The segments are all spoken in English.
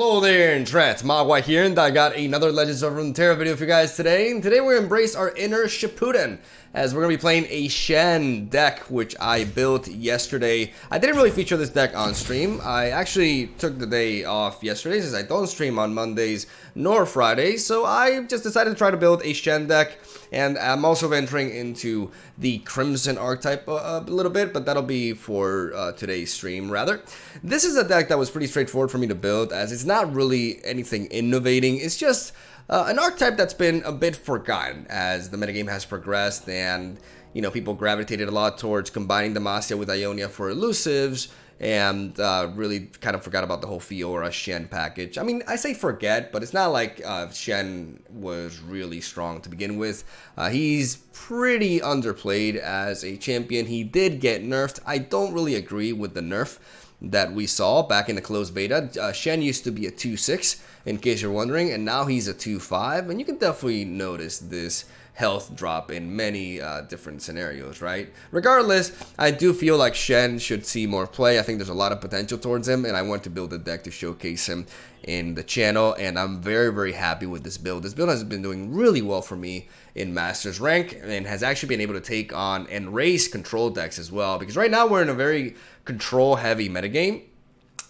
Hello there, Trent. MegaMogwai here, and I got another Legends of Runeterra video for you guys today. And today we're going to embrace our inner Shippuden, as we're going to be playing a Shen deck, which I built yesterday. I didn't really feature this deck on stream. I actually took the day off yesterday, since I don't stream on Mondays nor Fridays. So I just decided to try to build a Shen deck. And I'm also venturing into the Crimson archetype a little bit, but that'll be for today's stream, rather. This is a deck that was pretty straightforward for me to build, as it's not really anything innovating. It's just an archetype that's been a bit forgotten as the metagame has progressed, and people gravitated a lot towards combining Demacia with Ionia for elusives, and really kind of forgot about the whole Fiora Shen package. I mean, I say forget, but it's not like Shen was really strong to begin with. He's pretty underplayed as a champion. He did get nerfed. I don't really agree with the nerf that we saw back in the closed beta. Shen used to be a 2-6, in case you're wondering, and now he's a 2-5, and you can definitely notice this health drop in many different scenarios, right? Regardless, I do feel like Shen should see more play. I think there's a lot of potential towards him, and I want to build a deck to showcase him in the channel, and I'm very, very happy with this build. This build has been doing really well for me in Masters rank, and has actually been able to take on and raise control decks as well, because right now we're in a very control-heavy metagame.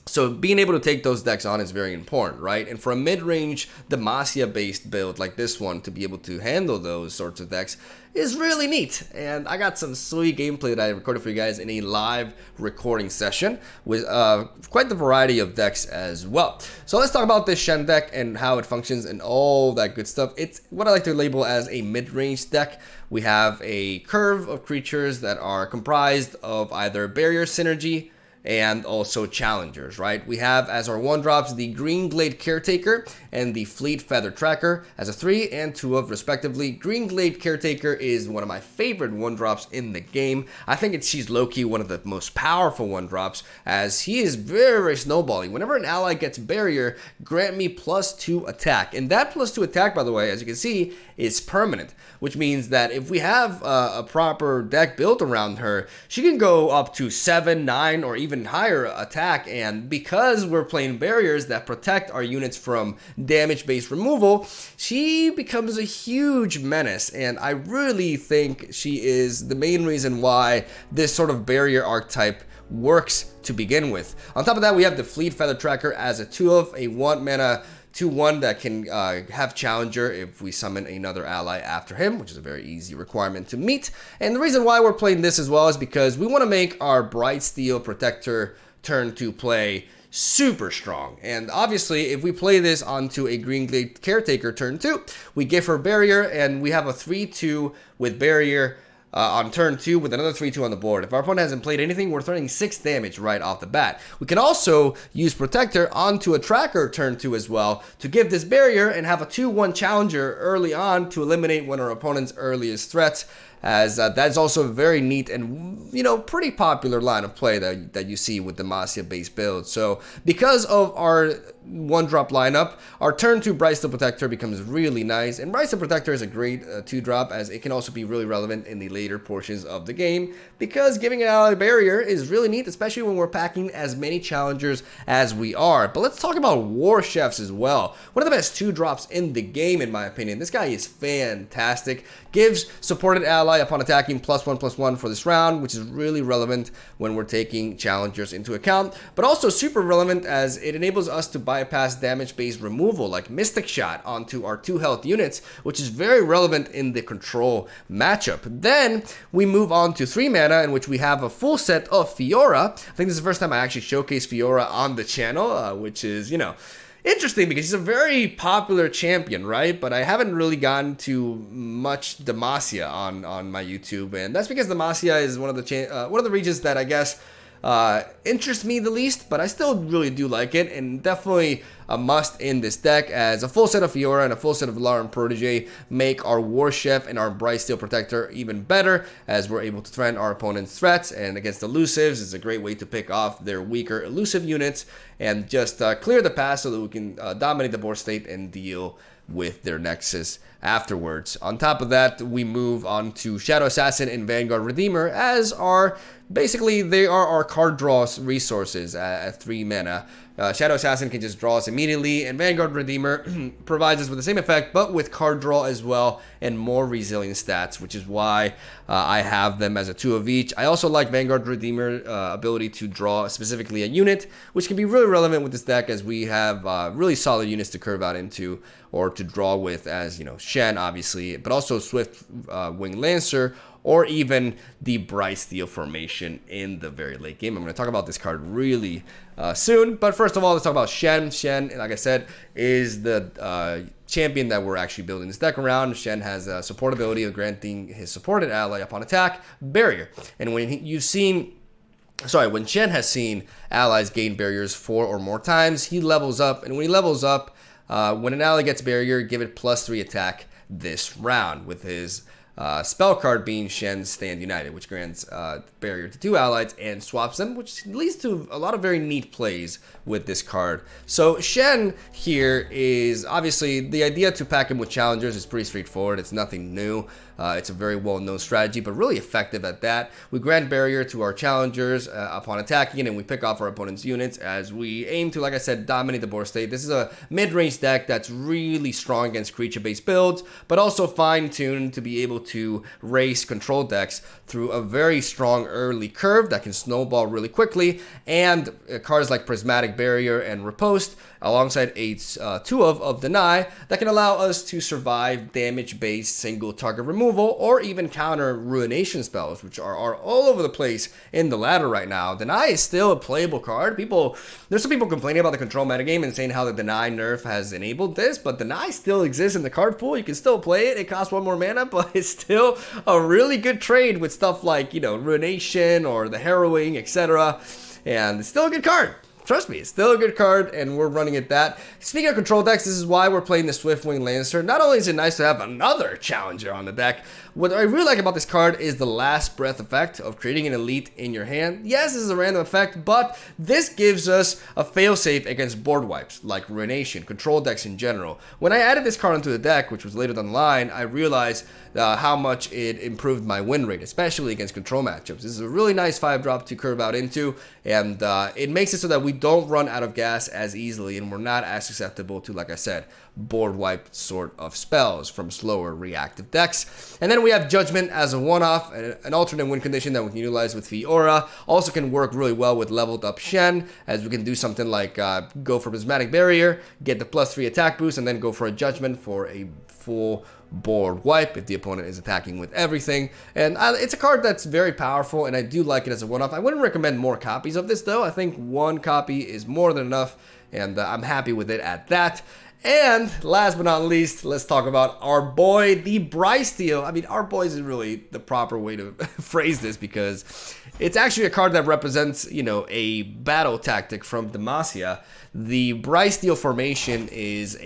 So being able to take those decks on is very important, right? And for a mid-range Demacia-based build like this one to be able to handle those sorts of decks is really neat. And I got some sweet gameplay that I recorded for you guys in a live recording session with quite the variety of decks as well. So let's talk about this Shen deck and how it functions and all that good stuff. It's what I like to label as a mid-range deck. We have a curve of creatures that are comprised of either barrier synergy and also challengers, right? We have as our 1-drops the Green Glade Caretaker and the Fleet Feather Tracker as a 3 and 2 of respectively. Green Glade Caretaker is one of my favorite 1-drops in the game. I think she's low-key one of the most powerful 1-drops, as he is very, very snowballing. Whenever an ally gets barrier, grant me +2 attack. And that +2 attack, by the way, as you can see, is permanent, which means that if we have a proper deck built around her, she can go up to 7, 9, or even higher attack. And because we're playing barriers that protect our units from damage-based removal, she becomes a huge menace. And I really think she is the main reason why this sort of barrier archetype works to begin with. On top of that, we have the Fleet Feather Tracker as a 2 of a 1-mana 2/1 that can have Challenger if we summon another ally after him, which is a very easy requirement to meet. And the reason why we're playing this as well is because we want to make our Bright Steel Protector turn 2 play super strong. And obviously, if we play this onto a Green Glade Caretaker turn 2, we give her Barrier, and we have a 3/2 with Barrier on turn 2 with another 3/2 on the board. If our opponent hasn't played anything, we're throwing 6 damage right off the bat. We can also use Protector onto a Tracker turn 2 as well to give this barrier and have a 2/1 Challenger early on to eliminate one of our opponent's earliest threats, as that's also a very neat and pretty popular line of play that you see with Demacia based builds. So because of our 1-drop lineup, our turn 2 Bright Steel Protector becomes really nice, and Bright Steel Protector is a great 2-drop, as it can also be really relevant in the later portions of the game, because giving an ally a barrier is really neat, especially when we're packing as many challengers as we are. But let's talk about War Chefs as well. One of the best 2-drops in the game, in my opinion. This guy is fantastic. Gives supported ally upon attacking +1/+1 for this round, which is really relevant when we're taking challengers into account, but also super relevant as it enables us to bypass damage-based removal like Mystic Shot onto our 2 health units, which is very relevant in the control matchup. Then we move on to 3 mana, in which we have a full set of Fiora. I think this is the first time I actually showcased Fiora on the channel, which is, interesting because he's a very popular champion, right? But I haven't really gotten to much Demacia on my YouTube, and that's because Demacia is one of the regions that I guess interests me the least, but I still really do like it, and definitely a must in this deck, as a full set of Fiora and a full set of Lauren Protege make our War Chef and our Bright Steel Protector even better, as we're able to threaten our opponent's threats. And against elusives, it's a great way to pick off their weaker elusive units and just clear the path so that we can dominate the board state and deal with their Nexus afterwards. On top of that, we move on to Shadow Assassin and Vanguard Redeemer as our, basically they are our card draw resources at 3 mana. Shadow Assassin can just draw us immediately, and Vanguard Redeemer provides us with the same effect, but with card draw as well, and more resilient stats, which is why I have them as a 2 of each. I also like Vanguard Redeemer ability to draw specifically a unit, which can be really relevant with this deck, as we have really solid units to curve out into, or to draw with, as, you know, Shen, obviously, but also Swift Wing Lancer, or even the Bright Steel formation in the very late game. I'm going to talk about this card really soon, but first of all, let's talk about Shen. Shen, like I said, is the champion that we're actually building this deck around. Shen has a support ability of granting his supported ally upon attack barrier, and when when Shen has seen allies gain barriers 4 or more times, he levels up, and when he levels up, when an ally gets barrier, give it +3 attack this round, with his spell card being Shen's Stand United, which grants barrier to 2 allies and swaps them, which leads to a lot of very neat plays with this card. So Shen here is obviously, the idea to pack him with challengers is pretty straightforward. It's nothing new. It's a very well-known strategy, but really effective at that. We grant barrier to our challengers upon attacking, and we pick off our opponent's units as we aim to, like I said, dominate the board state. This is a mid-range deck that's really strong against creature-based builds, but also fine-tuned to be able to race control decks through a very strong early curve that can snowball really quickly, and cards like Prismatic Barrier and Riposte, alongside a 2 of Deny, that can allow us to survive damage-based single target removal, or even counter ruination spells, which are all over the place in the ladder right now. Deny is still a playable card. There's some people complaining about the control metagame and saying how the Deny nerf has enabled this, but Deny still exists in the card pool. You can still play it. It costs 1 more mana, but it's still a really good trade with stuff like, you know, ruination or the harrowing, etc. And it's still a good card. Trust me, it's still a good card, and we're running it that. Speaking of control decks, this is why we're playing the Swiftwing Lancer. Not only is it nice to have another challenger on the deck, what I really like about this card is the last breath effect of creating an elite in your hand. Yes, this is a random effect, but this gives us a failsafe against board wipes, like Ruination, control decks in general. When I added this card onto the deck, which was later down the line, I realized how much it improved my win rate, especially against control matchups. This is a really nice 5-drop to curve out into, and it makes it so that we don't run out of gas as easily, and we're not as susceptible to, like I said, board wipe sort of spells from slower reactive decks. And then we have Judgment as a one-off, an alternate win condition that we can utilize with Fiora. Also can work really well with leveled up Shen, as we can do something like go for Prismatic Barrier, get the +3 attack boost, and then go for a Judgment for a full board wipe if the opponent is attacking with everything. And it's a card that's very powerful, and I do like it as a one-off. I wouldn't recommend more copies of this, though. I think 1 copy is more than enough, and I'm happy with it at that. And last but not least, let's talk about our boy, the Bright Steel. I mean, our boy isn't really the proper way to phrase this, because it's actually a card that represents, you know, a battle tactic from Demacia. The Bright Steel formation is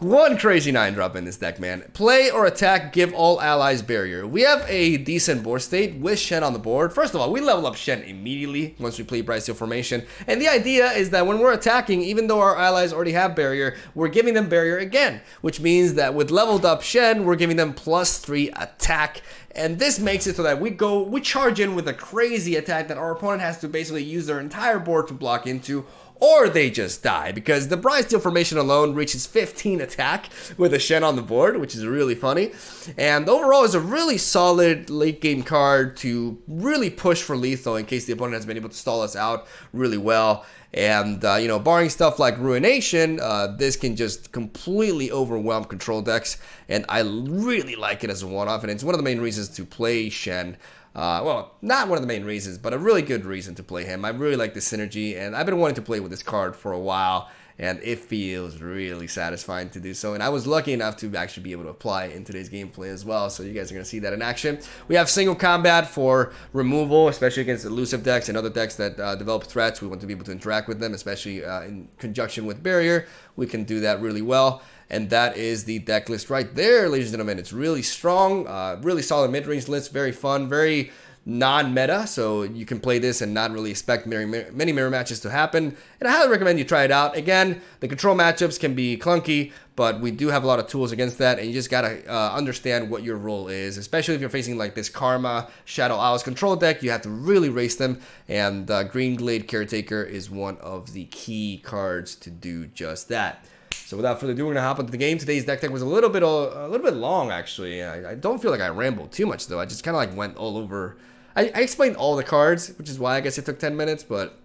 one crazy 9-drop in this deck, man. Play or attack, give all allies barrier. We have a decent board state with Shen on the board. First of all, we level up Shen immediately once we play Bright Steel formation. And the idea is that when we're attacking, even though our allies already have barrier, we're giving them barrier again, which means that with leveled up Shen, we're giving them +3 attack. And this makes it so that we charge in with a crazy attack that our opponent has to basically use their entire board to block into, or they just die, because the Bright Steel formation alone reaches 15 attack with a Shen on the board, which is really funny. And overall, is a really solid late game card to really push for lethal in case the opponent has been able to stall us out really well. And, you know, barring stuff like Ruination, this can just completely overwhelm control decks, and I really like it as a one-off, and it's one of the main reasons to play Shen. Well, not one of the main reasons, but a really good reason to play him. I really like the synergy, and I've been wanting to play with this card for a while, and it feels really satisfying to do so. And I was lucky enough to actually be able to apply it in today's gameplay as well, so you guys are going to see that in action. We have single combat for removal, especially against elusive decks and other decks that develop threats. We want to be able to interact with them, especially in conjunction with barrier. We can do that really well. And that is the deck list right there, ladies and gentlemen. It's really strong, really solid mid-range list, very fun, very non-meta, so you can play this and not really expect many mirror matches to happen. And I highly recommend you try it out. Again, the control matchups can be clunky, but we do have a lot of tools against that, and you just gotta understand what your role is, especially if you're facing like this Karma, Shadow Owls control deck. You have to really race them, and Green Glade Caretaker is one of the key cards to do just that. So without further ado, we're gonna hop into the game. Today's deck was a little bit long, actually. I don't feel like I rambled too much though. I just kind of like went all over. I explained all the cards, which is why I guess it took 10 minutes, but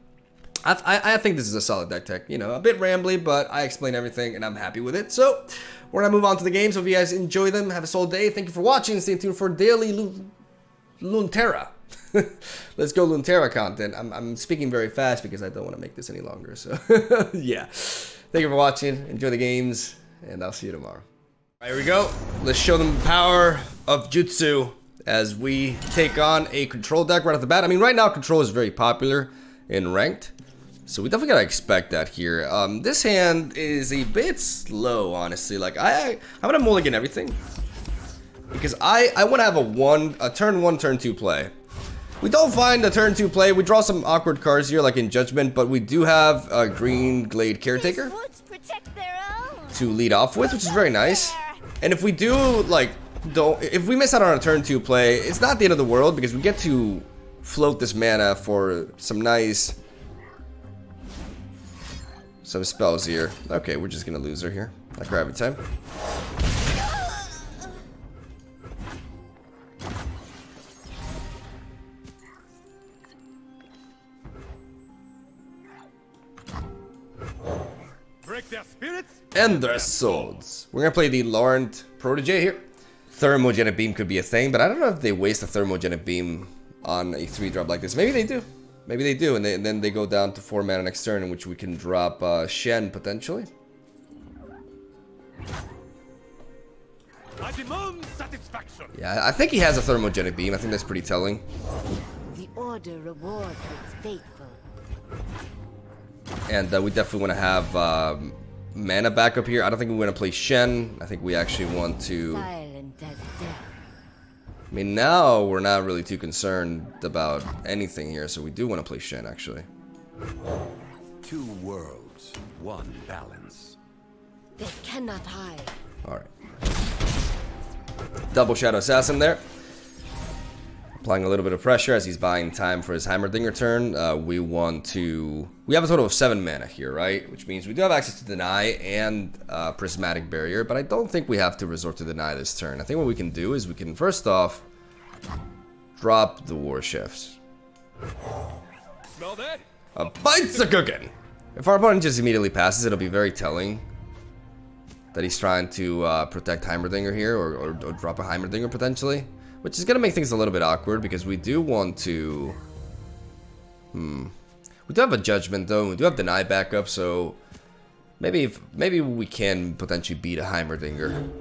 I think this is a solid deck. You know, a bit rambly, but I explained everything and I'm happy with it. So we're gonna move on to the game. So if you guys enjoy them, have a solid day. Thank you for watching. Stay tuned for daily Runeterra. Let's go Runeterra content. I'm speaking very fast because I don't want to make this any longer. So yeah. Thank you for watching. Enjoy the games, and I'll see you tomorrow. All right, here we go. Let's show them the power of Jutsu as we take on a control deck right off the bat. I mean, right now, control is very popular in ranked, so we definitely gotta expect that here. This hand is a bit slow, honestly. Like, I'm gonna mulligan everything because I want to have a turn 1, turn 2 play. We don't find a turn 2 play. We draw some awkward cards here, like in Judgment, but we do have a Green Glade Caretaker to lead off with, which is very nice. And if we do, like, if we miss out on a turn 2 play, it's not the end of the world because we get to float this mana for some spells here. Okay, we're just gonna lose her here. I cry every time. Break their spirits and their souls. We're gonna play the Laurent Protege here. Thermogenic Beam could be a thing, but I don't know if they waste a Thermogenic Beam on a 3-drop like this. Maybe they do. Maybe they do, and then they go down to 4 mana next turn, in which we can drop Shen potentially. I demand satisfaction. Yeah, I think he has a Thermogenic Beam. I think that's pretty telling. The order rewards its faithful. And we definitely want to have mana backup here. I don't think we want to play Shen. I think we actually want to... Silent as death. I mean, now we're not really too concerned about anything here, so we do want to play Shen, actually. 2 worlds, 1 balance. They cannot hide. Alright. Double Shadow Assassin there. Applying a little bit of pressure as he's buying time for his Heimerdinger turn. We have a total of 7 mana here, right? Which means we do have access to Deny and Prismatic Barrier, but I don't think we have to resort to Deny this turn. I think what we can do is we can first off drop the War Chefs. Smell that? A bite's a cooking! If our opponent just immediately passes, it'll be very telling that he's trying to protect Heimerdinger here, or drop a Heimerdinger potentially. Which is going to make things a little bit awkward because we do want to... We do have a Judgment though, and we do have Deny backup, so maybe we can potentially beat a Heimerdinger.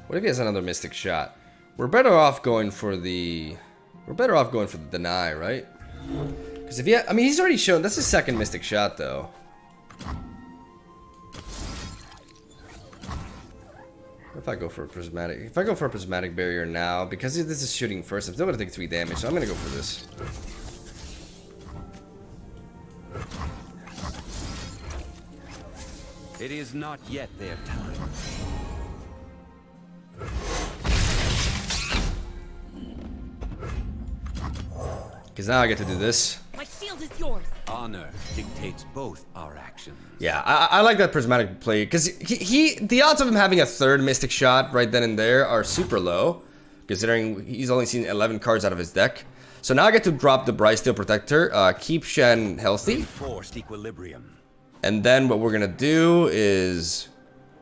What if he has another Mystic Shot? We're better off going for the Deny, right? Because if he, I mean, he's already shown, that's his second Mystic Shot, though. If I go for a Prismatic Barrier now, because this is shooting first, I'm still gonna take 3 damage, so I'm gonna go for this. It is not yet their time. Because now I get to do this. My shield is yours. Honor dictates both our actions. Yeah, I like that Prismatic play, because the odds of him having a 3rd Mystic Shot right then and there are super low, considering he's only seen 11 cards out of his deck. So now I get to drop the Brightsteel Protector, keep Shen healthy. Forced equilibrium. And then what we're gonna do is,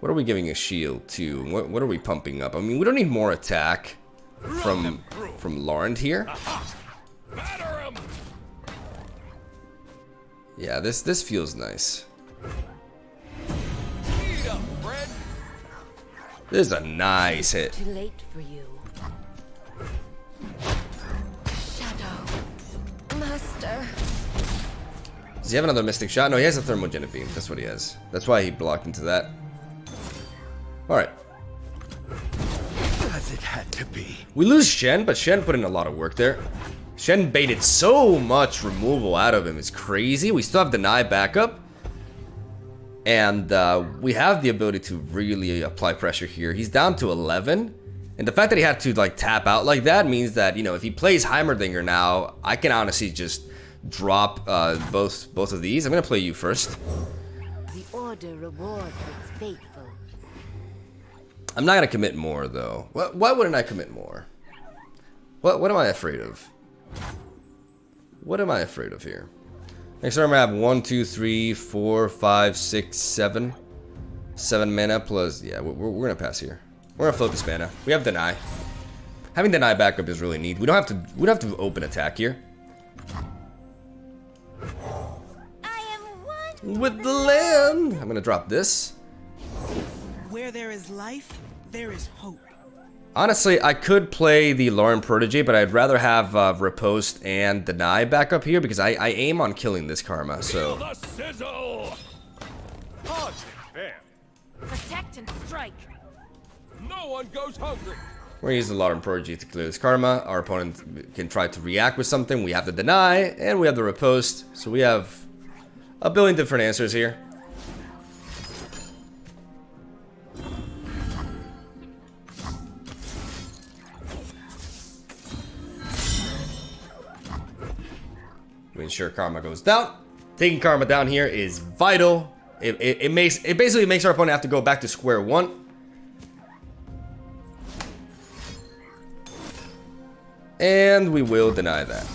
what are we giving a shield to? What are we pumping up? I mean, we don't need more attack from Laurent here. Yeah, this feels nice. This is a nice hit. Too late for you. Shadow. Master. Does he have another Mystic Shot? No, he has a Thermogenic Beam. That's what he has. That's why he blocked into that. Alright. As it had to be. We lose Shen, but Shen put in a lot of work there. Shen baited so much removal out of him. It's crazy. We still have Deny backup. And we have the ability to really apply pressure here. He's down to 11. And the fact that he had to like tap out like that means that, you know, if he plays Heimerdinger now, I can honestly just drop both of these. I'm gonna play you first. The Order rewards its faithful. I'm not gonna commit more though. Why wouldn't I commit more? What am I afraid of? What am I afraid of here? Next turn I have 1, 2, 3, 4, 5, 6, 7. 7 mana plus. Yeah, we're gonna pass here. We're gonna float this mana. We have Deny. Having Deny backup is really neat. We don't have to open attack here. I am one With the land. I'm gonna drop this. Where there is life, there is hope. Honestly, I could play the Lauren Protege, but I'd rather have Riposte and Deny back up here because I aim on killing this Karma, so... Feel the sizzle! Hard and fair. protect and strike. No one goes hungry. We're gonna use the Lauren Protege to clear this Karma. Our opponent can try to react with something. We have the Deny, and we have the Riposte, so we have a billion different answers here. We ensure Karma goes down. Taking Karma down here is vital. It basically makes our opponent have to go back to square one. And we will deny that.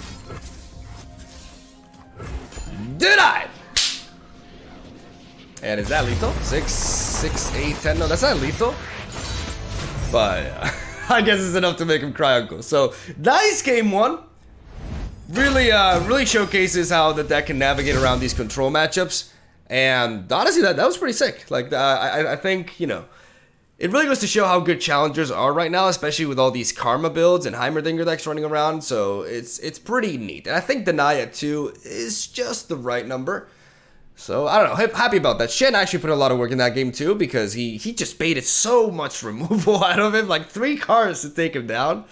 Denied! And is that lethal? 6, 8, 10. No, that's not lethal. But I guess it's enough to make him cry, uncle. So nice game one. Really showcases how the deck can navigate around these control matchups, and honestly, that was pretty sick. Like, I think, you know, it really goes to show how good challengers are right now, especially with all these Karma builds and Heimerdinger decks running around. So it's pretty neat, and I think Deny at 2 is just the right number. So I don't know, happy about that. Shen actually put a lot of work in that game too because he just baited so much removal out of him, like 3 cards to take him down.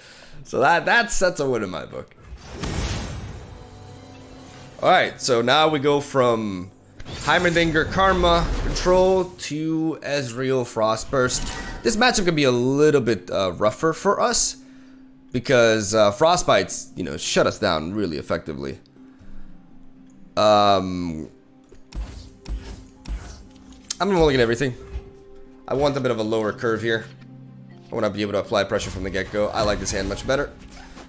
So that's a win in my book. Alright, so now we go from Heimerdinger Karma control to Ezreal Frostburst. This matchup can be a little bit rougher for us because Frostbites, you know, shut us down really effectively. I'm gonna look at everything. I want a bit of a lower curve here. I want to be able to apply pressure from the get-go. I like this hand much better.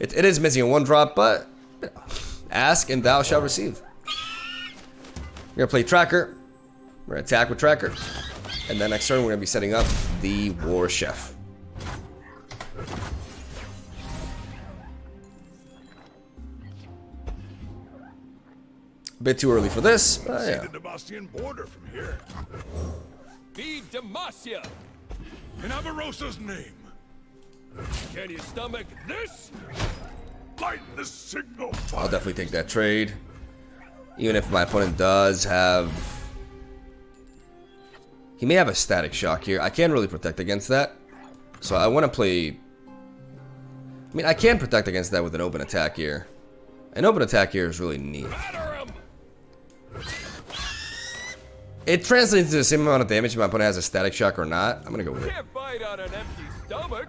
It is missing a 1-drop, but you know, ask and thou shalt receive. We're gonna play Tracker. We're gonna attack with Tracker. And then next turn we're gonna be setting up the War Chef. A bit too early for this, but yeah. The Demacian border from here. Be Demacia! In Avarosa's name. Can you stomach this? Light the signal. I'll definitely take that trade. Even if my opponent does have... He may have a Static Shock here. I can't really protect against that. So I want to play... I mean, I can protect against that with an open attack here. An open attack here is really neat. It translates into the same amount of damage if my opponent has a Static Shock or not. I'm going to go with it. Can't fight on an empty stomach.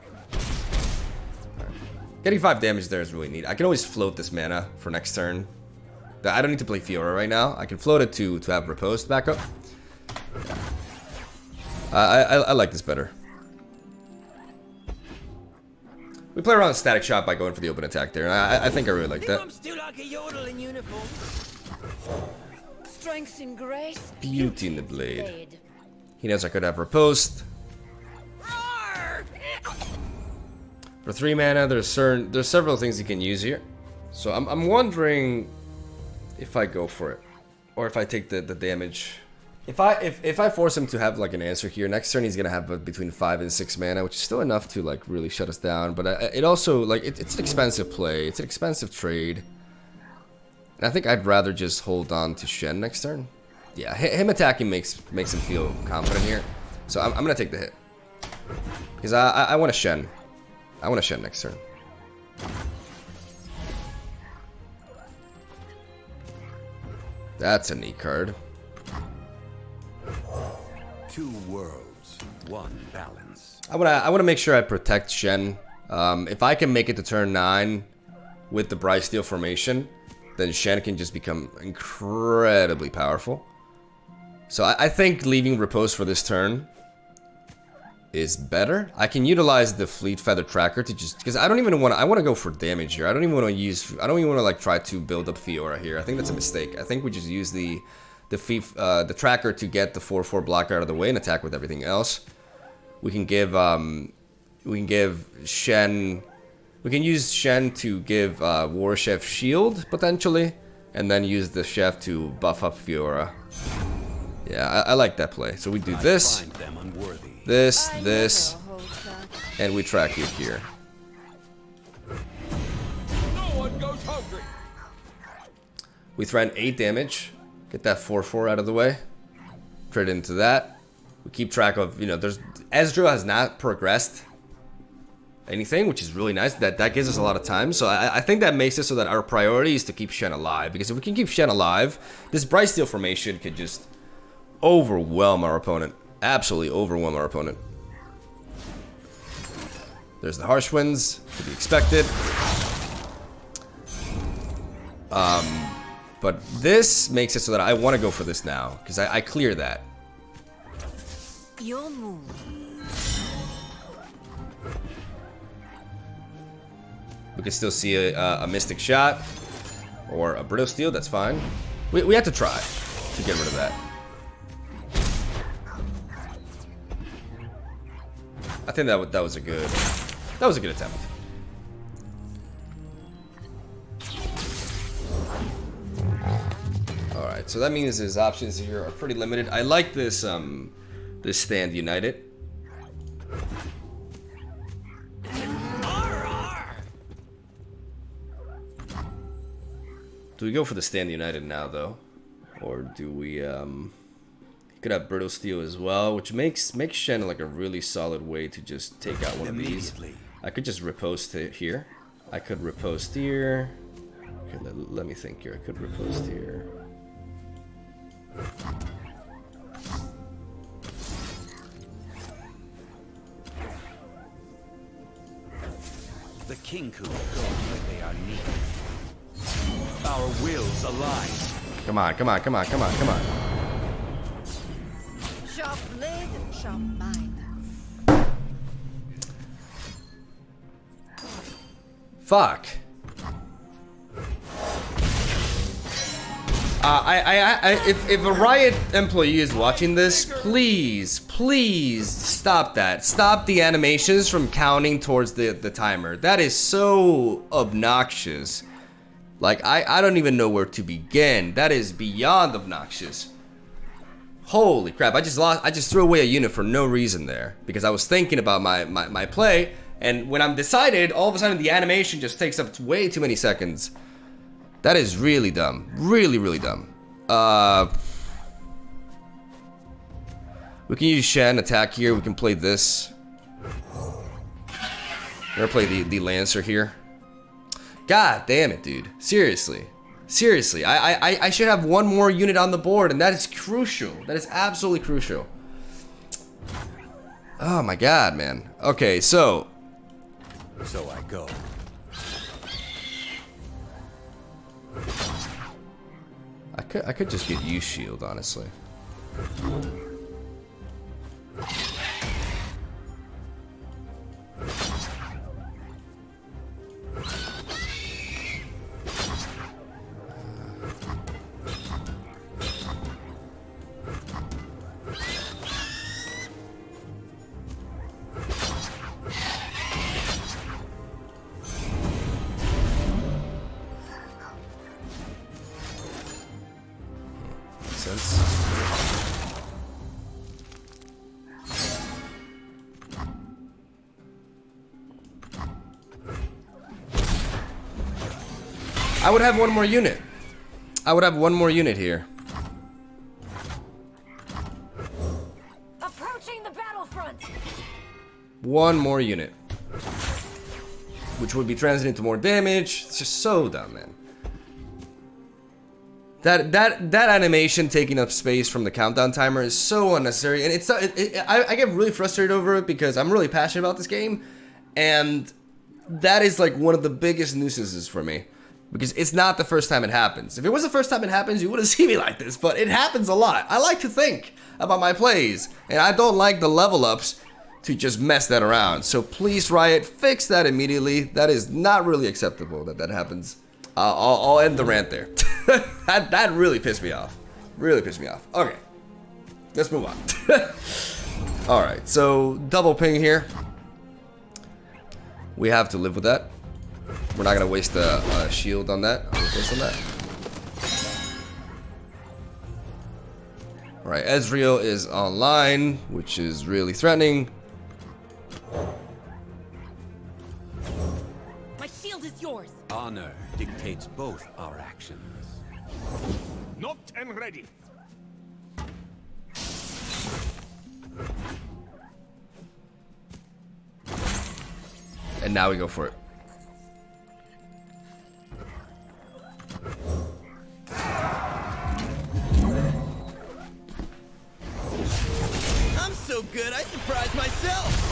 Getting 5 damage there is really neat. I can always float this mana for next turn. I don't need to play Fiora right now. I can float it to have Riposte back up. I like this better. We play around with Static Shot by going for the open attack there, and I think I really like that. I'm still like a yodel in uniform. Strength and grace. Beauty in the blade. He knows I could have Riposte. For 3 mana, there's several things you can use here. So I'm wondering if I go for it, or if I take the damage. If I force him to have like an answer here, next turn he's gonna have between 5 and 6 mana, which is still enough to like really shut us down. But it also like it's an expensive play. It's an expensive trade. And I think I'd rather just hold on to Shen next turn. Yeah, him attacking makes him feel confident here. So I'm gonna take the hit. Because I want a Shen. I want a Shen next turn. That's a neat card. 2 worlds, 1 balance. I wanna make sure I protect Shen. If I can make it to turn 9 with the Bright Steel formation, then Shen can just become incredibly powerful. So I think leaving Repose for this turn is better. I can utilize the Fleet Feather Tracker to just, because I don't even want to, I want to go for damage here. I don't even want to like try to build up Fiora here. I think that's a mistake. I think we just use the tracker to get the 4/4 blocker out of the way and attack with everything else. We can give Shen, we can use Shen to give War Chef shield potentially, and then use the Chef to buff up Fiora. Yeah, I like that play. So we do this, this, and we track you here. No one goes hungry. We threaten 8 damage. Get that 4/4 out of the way. Crit into that. We keep track of, you know, Ezreal has not progressed anything, which is really nice. That gives us a lot of time. So I think that makes it so that our priority is to keep Shen alive. Because if we can keep Shen alive, this Bright Steel formation could just overwhelm our opponent. Absolutely overwhelm our opponent. There's the Harsh Winds, to be expected. But this makes it so that I want to go for this now, because I clear that. Your move. We can still see a Mystic Shot or a Brittle Steel, that's fine. We have to try to get rid of that. I think that was a good attempt. All right, so that means his options here are pretty limited. I like this this Stand United. Do we go for the Stand United now though, or do we could have Brittle Steel as well, which makes Shen like a really solid way to just take out one of these. I could just riposte here. I could riposte here. Okay, let me think here. I could riposte here. The Kinku go where they are needed. Our wills align. Come on, come on, come on, come on, come on. Sharp blade, sharp mind. Fuck. If a Riot employee is watching this, please stop that. Stop the animations from counting towards the timer. That is so obnoxious. Like, I don't even know where to begin. That is beyond obnoxious. Holy crap, I just threw away a unit for no reason there. Because I was thinking about my play, and when I'm decided, all of a sudden the animation just takes up way too many seconds. That is really dumb. Really, really dumb. We can use Shen, attack here. We can play this. We're gonna play the Lancer here. God damn it, dude. Seriously. Seriously. I should have one more unit on the board, and that is crucial. That is absolutely crucial. Oh my god, man. Okay, so I go. I could just get you shield, honestly. I would have one more unit. I would have one more unit here. Approaching the battlefront. One more unit. Which would be translated into more damage. It's just so dumb, man. That animation taking up space from the countdown timer is so unnecessary, and I get really frustrated over it because I'm really passionate about this game, and that is like one of the biggest nuisances for me, because it's not the first time it happens. If it was the first time it happens, you wouldn't see me like this, but it happens a lot. I like to think about my plays, and I don't like the level ups to just mess that around. So please, Riot, fix that immediately. That is not really acceptable that happens. I'll end the rant there. that really pissed me off. Really pissed me off. Okay, let's move on. Alright, so double ping here. We have to live with that. We're not going to waste a shield on that. Alright, Ezreal is online, which is really threatening. My shield is yours. Honor dictates both our actions. Knocked and ready. And now we go for it. I'm so good, I surprised myself.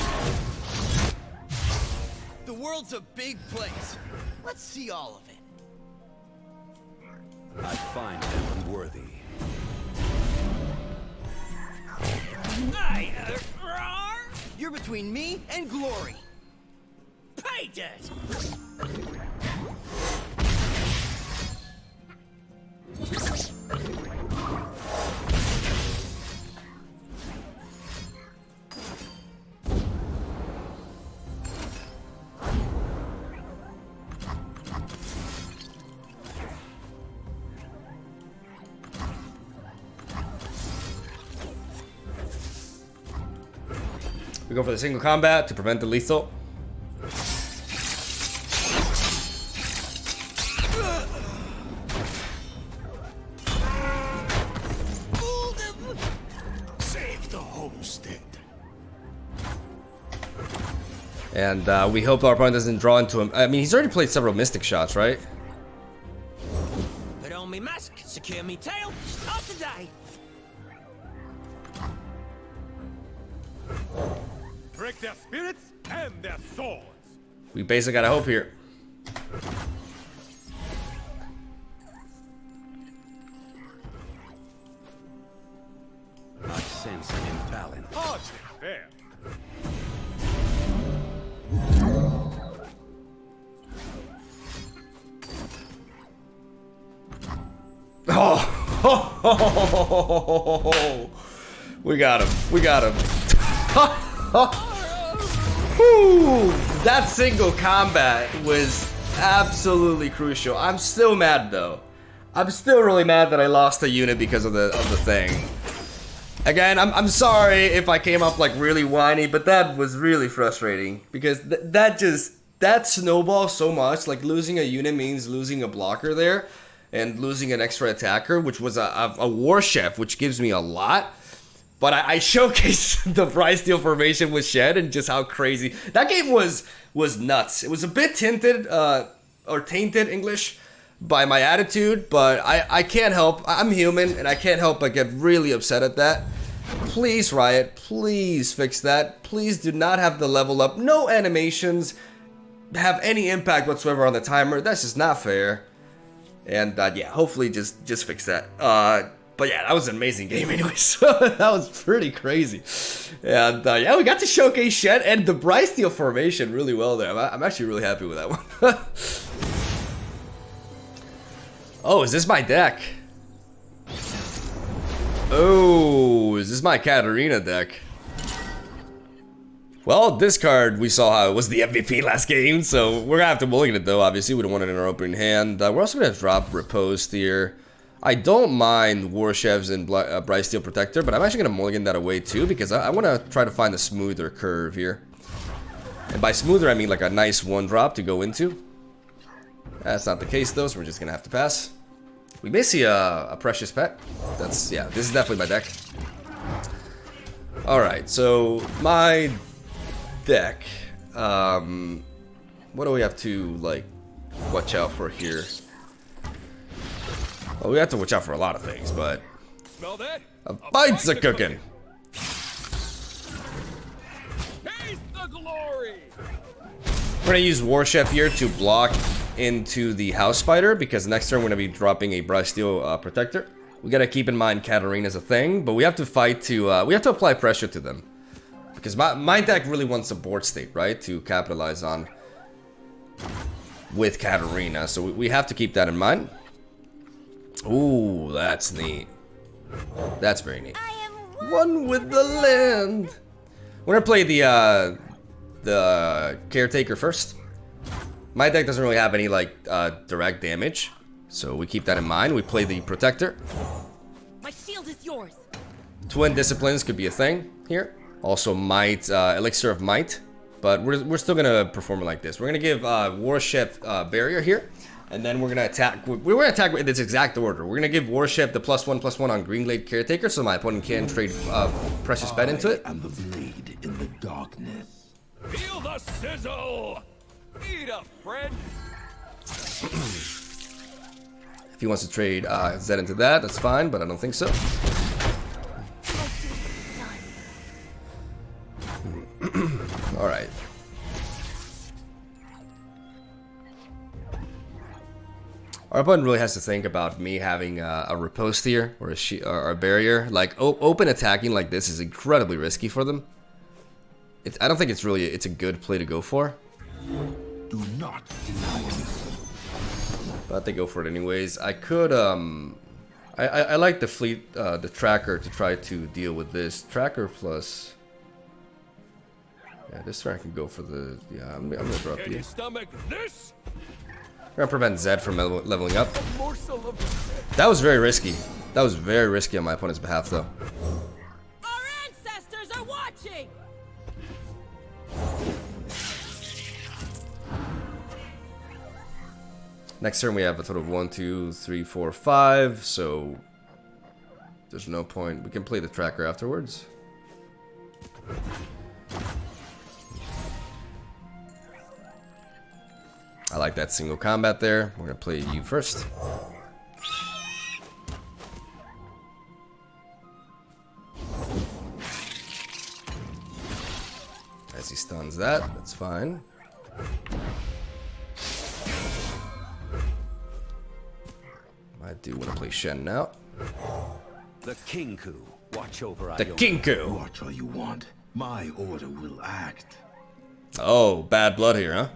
The world's a big place. Let's see all of it. I find them unworthy. You're between me and glory. Pay it! We go for the single combat to prevent the lethal. Save the homestead. And we hope our opponent doesn't draw into him. I mean, he's already played several Mystic shots, right? Put on me mask, secure me tail, start the day. Break their spirits and their swords. We basically gotta hope here. I sense an imbalance. Hardly fair. Oh, we got him. We got him. Whew, that single combat was absolutely crucial. I'm still mad though. I'm still really mad that I lost a unit because of the thing. Again, I'm sorry if I came up like really whiny, but that was really frustrating because that snowballs so much. Like losing a unit means losing a blocker there and losing an extra attacker, which was a war chef, which gives me a lot. But I showcased the Brightsteel formation with Shen and just how crazy that game was nuts. It was a bit tinted or tainted English by my attitude, but I can't help. I'm human and I can't help but get really upset at that. Please, Riot, please fix that. Please do not have the level up. No animations have any impact whatsoever on the timer. That's just not fair. And yeah, hopefully just fix that. But yeah, that was an amazing game anyway, so that was pretty crazy. And yeah, we got to showcase Shen and the Brightsteel formation really well there. I'm actually really happy with that one. Oh, is this my deck? Oh, is this my Katarina deck? Well, this card, we saw how it was the MVP last game, so we're gonna have to mulligan it though, obviously. We don't want it in our opening hand. We're also gonna drop Riposte here. I don't mind War Chefs and Brightsteel Protector, but I'm actually going to mulligan that away too because I want to try to find a smoother curve here. And by smoother, I mean like a nice one drop to go into. That's not the case though, so we're just going to have to pass. We may see a precious pet. That's, yeah, this is definitely my deck. Alright, so my deck. What do we have to, like, watch out for here? Well, we have to watch out for a lot of things, but Smell that? a bite's a cooking. Taste the glory! We're gonna use War Chef here to block into the House Spider, because next turn we're gonna be dropping a Brightsteel Protector. We gotta keep in mind Katarina's a thing, but we have to fight to, we have to apply pressure to them. Because my deck really wants a board state, right? To capitalize on with Katarina, so we have to keep that in mind. Ooh, that's neat. That's very neat. One with the land. We're gonna play the Caretaker first. My deck doesn't really have any like direct damage, so we keep that in mind. We play the Protector. My shield is yours. Twin Disciplines could be a thing here. Also Might, Elixir of Might. But we're still gonna perform it like this. We're gonna give War Chef Barrier here, and then we're gonna attack. We're gonna attack in this exact order. We're gonna give War Chef the +1/+1 on Green Glade Caretaker, so my opponent can trade Precious Pet into it. And the blade in the darkness. Feel the sizzle! Eat up, friend! If he wants to trade Zed into that, that's fine, but I don't think so. Alright. Our opponent really has to think about me having a riposte here, or a barrier. Like, open attacking like this is incredibly risky for them. I don't think it's a good play to go for. Do not deny me. But they go for it anyways. I could, I like the fleet, the tracker to try to deal with this. Tracker plus... Yeah, this turn I can go for the... Yeah, I'm gonna drop Can you. you stomach this? I'm gonna prevent Zed from leveling up. A morsel of That was very risky. That was very risky on my opponent's behalf, though. Our ancestors are watching. Next turn we have a total of 1, 2, 3, 4, 5, so... There's no point. We can play the tracker afterwards. I like that single combat there. We're gonna play you first. As he stuns that, that's fine. I do want to play Shen now. The Kinku watch over The Ionia. Kinku! Watch all you want. My order will act. Oh, bad blood here, huh?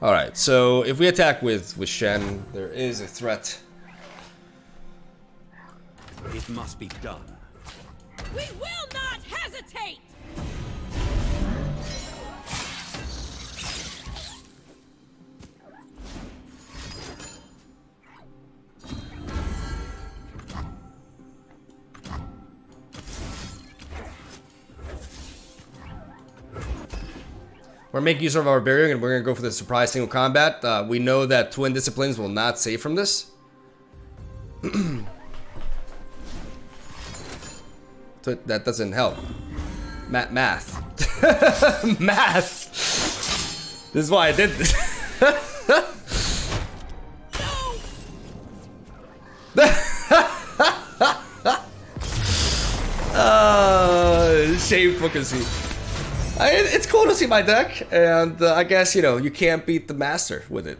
Alright, so if we attack with Shen, there is a threat. It must be done. We will not hesitate. We're making use of our barrier, and we're going to go for the surprise single combat. We know that Twin Disciplines will not save from this. So that doesn't help. Math. Math! This is why I did this. Shameful conceit. It's cool to see my deck, and I guess, you know, you can't beat the master with it.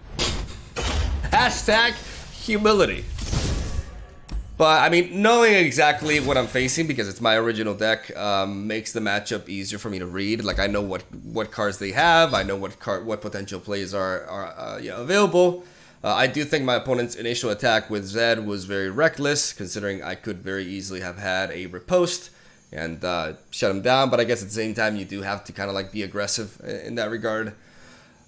Hashtag humility. But, I mean, knowing exactly what I'm facing, because it's my original deck, makes the matchup easier for me to read. Like, I know what cards they have, I know what potential plays are yeah, available. I do think my opponent's initial attack with Zed was very reckless, considering I could very easily have had a riposte and shut him down, but I guess at the same time you do have to kind of like be aggressive in that regard.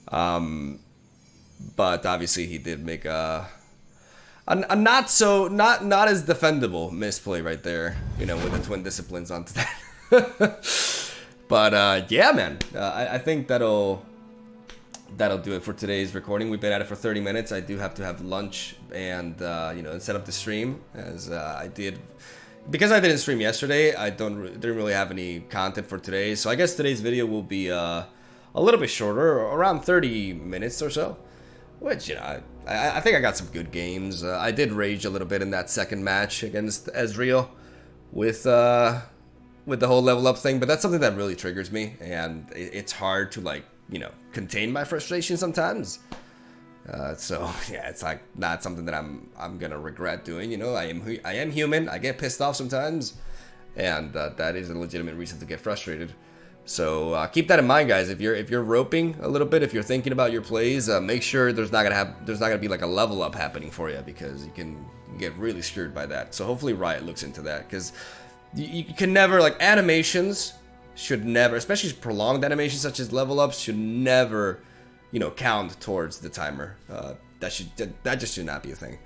But obviously he did make a not as defendable misplay right there, you know, with the Twin Disciplines onto that. But yeah, man, I think that'll that'll do it for today's recording. We've been at it for 30 minutes. I do have to have lunch and you know, and set up the stream, as I did. Because I didn't stream yesterday, I didn't really have any content for today. So I guess today's video will be a little bit shorter, around 30 minutes or so. Which, you know, I think I got some good games. I did rage a little bit in that second match against Ezreal with the whole level up thing. But that's something that really triggers me, and it's hard to, like, you know, contain my frustration sometimes. So yeah, it's like not something that I'm gonna regret doing. You know, I am human. I get pissed off sometimes, and that is a legitimate reason to get frustrated. So keep that in mind, guys. If you're roping a little bit, if you're thinking about your plays, make sure there's not gonna be like a level up happening for you, because you can get really screwed by that. So hopefully Riot looks into that, because you can never, like, animations should never, especially prolonged animations such as level ups, should never, you know, count towards the timer. That just should not be a thing.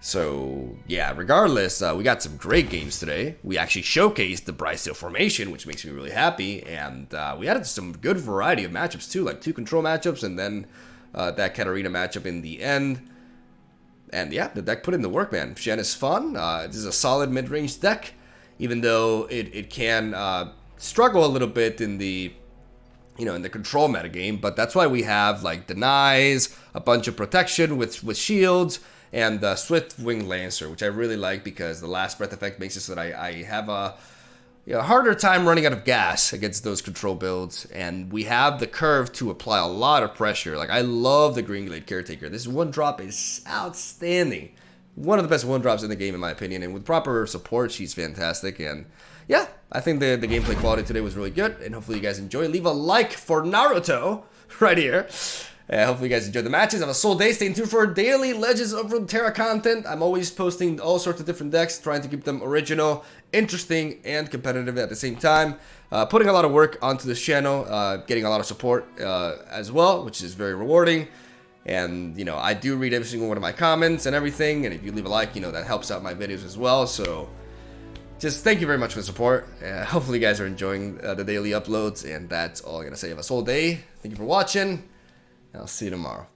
So yeah, regardless, we got some great games today. We actually showcased the Brightsteel formation, which makes me really happy, and we added some good variety of matchups too, like 2 control matchups, and then that Katarina matchup in the end. And yeah, the deck put in the work, man. Shen is fun. This is a solid mid-range deck, even though it can struggle a little bit in the, you know, in the control metagame, but that's why we have, like, denies, a bunch of protection with shields, and the Swift Wing Lancer, which I really like, because the last breath effect makes it so that I have a, you know, harder time running out of gas against those control builds, and we have the curve to apply a lot of pressure. Like, I love the Green Glade Caretaker. This one drop is outstanding. One of the best one drops in the game, in my opinion, and with proper support, she's fantastic. And yeah, I think the gameplay quality today was really good, and hopefully you guys enjoy. Leave a like for Naruto right here. Hopefully you guys enjoyed the matches. Have a soul day. Stay tuned for daily Legends of Runeterra content. I'm always posting all sorts of different decks, trying to keep them original, interesting, and competitive at the same time. Putting a lot of work onto this channel, getting a lot of support as well, which is very rewarding. And, you know, I do read every single one of my comments and everything, and if you leave a like, you know, that helps out my videos as well. So just thank you very much for the support. Hopefully you guys are enjoying the daily uploads, and that's all I'm going to say. Have a soul day. Thank you for watching. I'll see you tomorrow.